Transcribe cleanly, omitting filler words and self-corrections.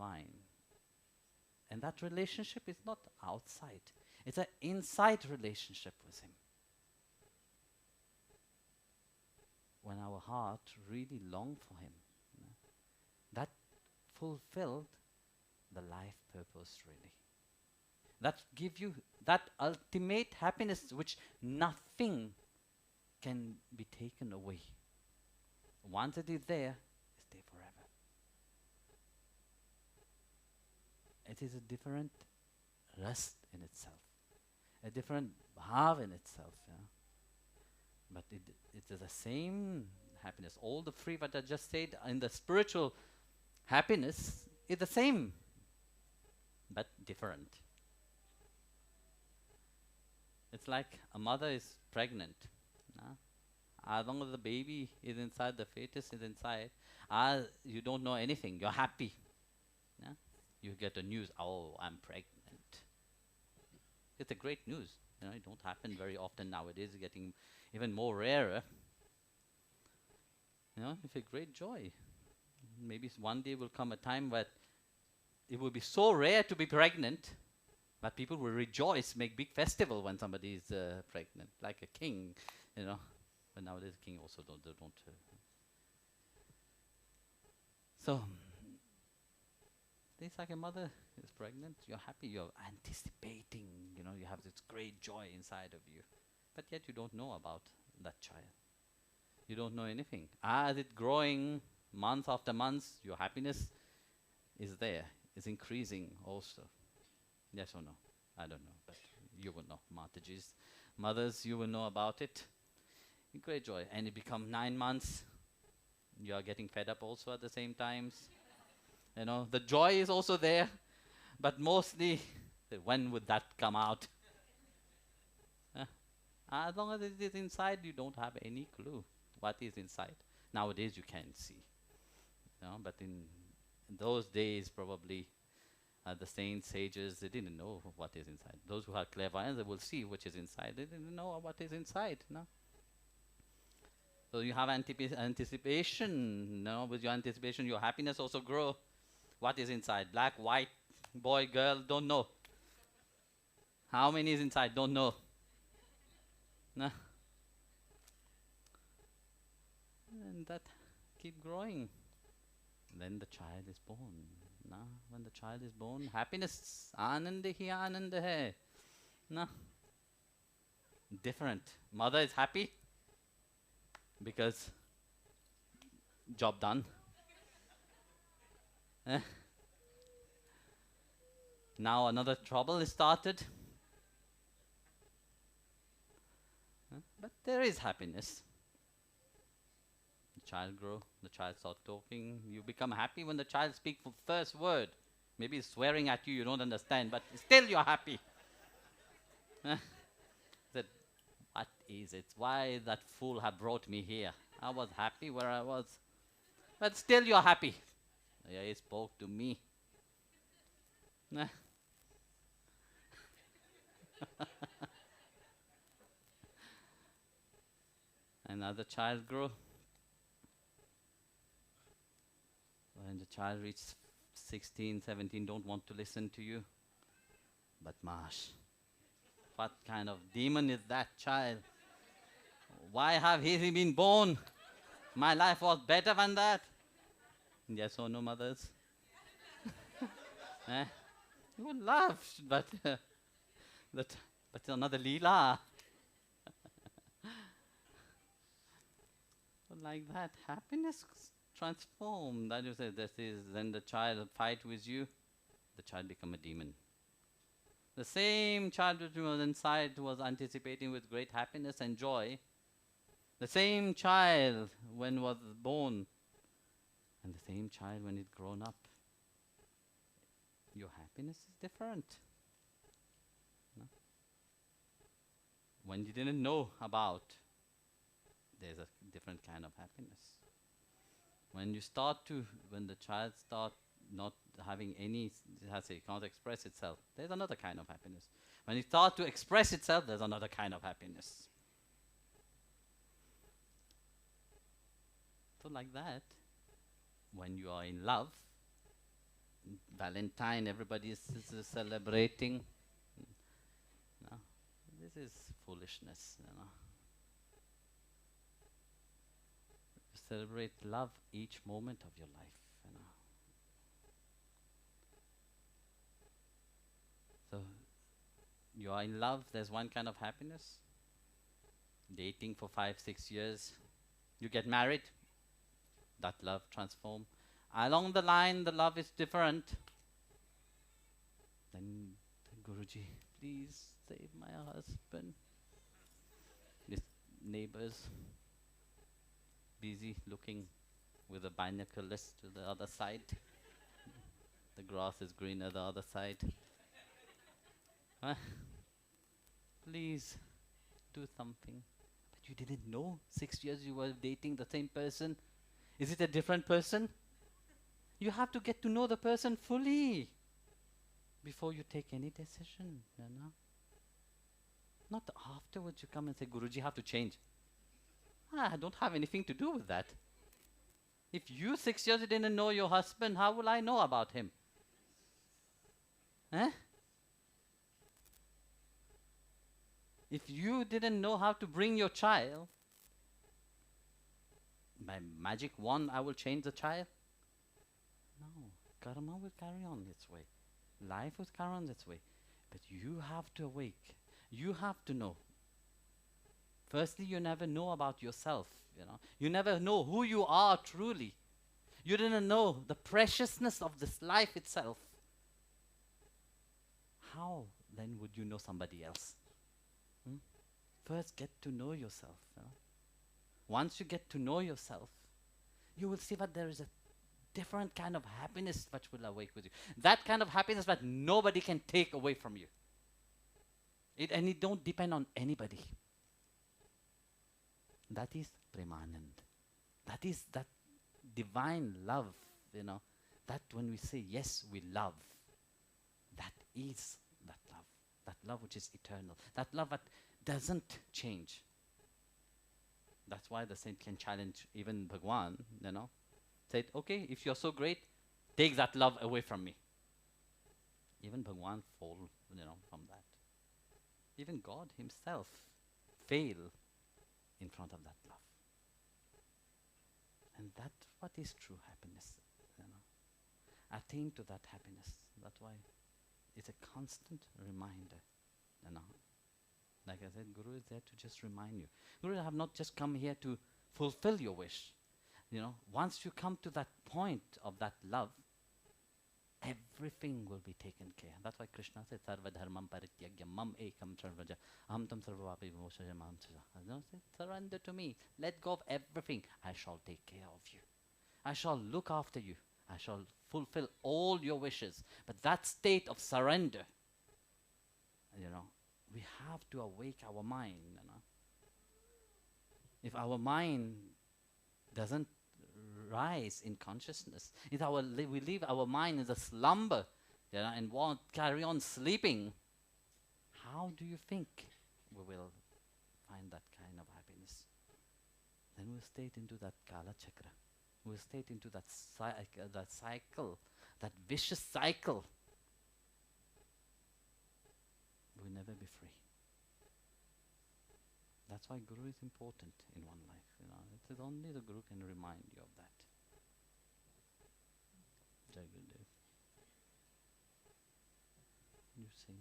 divine. And that relationship is not outside. It's an inside relationship with Him. When our heart really long for Him, that fulfilled the life purpose really. That give you that ultimate happiness which nothing can be taken away. Once it is there, it's there forever. It is a different rest in itself, a different bhav in itself. Yeah? But it is the same happiness. All the three what I just said in the spiritual happiness is the same, but different. It's like a mother is pregnant. As long as the baby is inside, the fetus is inside, you don't know anything. You're happy. Yeah? You get a news, oh, I'm pregnant. It's a great news. It don't happen very often nowadays. It's getting even more rarer. It's a great joy. Maybe one day will come a time where it will be so rare to be pregnant, but people will rejoice, make big festival when somebody is pregnant, like a king, But nowadays, the king also don't. So, it's like a mother is pregnant. You're happy. You're anticipating. You have this great joy inside of you, but yet you don't know about that child. You don't know anything. As it's growing, month after month, your happiness is there. It's increasing also. Yes or no? I don't know, but you will know. Mataji's mothers, you will know about it. Great joy. And it become 9 months. You are getting fed up also at the same times. The joy is also there, but mostly, when would that come out? As long as it is inside, you don't have any clue what is inside. Nowadays, you can see. But in those days, probably, the saints, sages, they didn't know what is inside. Those who are clairvoyant, they will see which is inside. They didn't know what is inside. No. So you have anticipation. With your anticipation, your happiness also grow. What is inside? Black, white, boy, girl, don't know. How many is inside? Don't know. No. And that keep growing. Then the child is born. When the child is born, happiness, ananda hi ananda hai. No. Different. Mother is happy because job done. Now another trouble is started. But there is happiness. The child grow, the child start talking. You become happy when the child speaks for first word. Maybe he's swearing at you, you don't understand, but still you're happy. That, what is it? Why that fool have brought me here? I was happy where I was. But still you're happy. Yeah, he spoke to me. Another child grew. When the child reaches 16, 17, don't want to listen to you. But Marsh, what kind of demon is that child? Why have he been born? My life was better than that. Yes or no, mothers? You would laugh, but it's another Leela. Like that, happiness transformed. That you say, this is then the child fight with you, the child become a demon. The same child which was inside was anticipating with great happiness and joy. The same child when was born, and the same child when it grown up. Your happiness is different. No? When you didn't know about, there's a different kind of happiness. When the child start not having any, can't express itself, there's another kind of happiness. When it starts to express itself, there's another kind of happiness. So like that, when you are in love, Valentine, everybody is celebrating. No, this is foolishness, you know. Celebrate love each moment of your life, you know. So you are in love, there's one kind of happiness. Dating for 5, 6 years, you get married, that love transform. Along the line, the love is different. Then Guruji, please save my husband. This neighbors busy looking with the binoculars to the other side. The grass is greener the other side. Huh? Please do something. But you didn't know 6 years you were dating the same person. Is it a different person? You have to get to know the person fully before you take any decision, you know. Not afterwards you come and say, Guruji, have to change. I don't have anything to do with that. If you 6 years didn't know your husband, how will I know about him? Eh? If you didn't know how to bring your child, by magic wand I will change the child? No. Karma will carry on its way. Life will carry on its way. But you have to awake. You have to know. Firstly, you never know about yourself, you know. You never know who you are truly. You didn't know the preciousness of this life itself. How then would you know somebody else? First, get to know yourself. You know? Once you get to know yourself, you will see that there is a different kind of happiness which will awake with you. That kind of happiness that nobody can take away from you. And it don't depend on anybody. That is Premanand. That is that divine love, you know. That when we say, yes, we love, that is that love. That love which is eternal. That love that doesn't change. That's why the saint can challenge even Bhagwan, you know. Said, okay, if you're so great, take that love away from me. Even Bhagwan fall, you know, from that. Even God himself fail in front of that love. And that's what is true happiness, you know. Attain to that happiness. That's why it's a constant reminder, you know. Like I said, Guru is there to just remind you. Guru have not just come here to fulfill your wish. You know, once you come to that point of that love, everything will be taken care. That's why Krishna said, Sarva dharmam parityagya mam ekam sarvaja aham tam sarvavapi vimokshaja mam. Surrender to me. Let go of everything. I shall take care of you. I shall look after you. I shall fulfill all your wishes. But that state of surrender, you know, we have to awake our mind, you know. If our mind doesn't rise in consciousness, if we leave our mind in a slumber, you know, and won't carry on sleeping, how do you think we will find that kind of happiness? Then we'll stay into that Kala Chakra. We'll stay into that cycle, that vicious cycle. We'll never be free. That's why Guru is important in one life. You know, it is only the Guru can remind you of that. Jai Gurudev. You sing.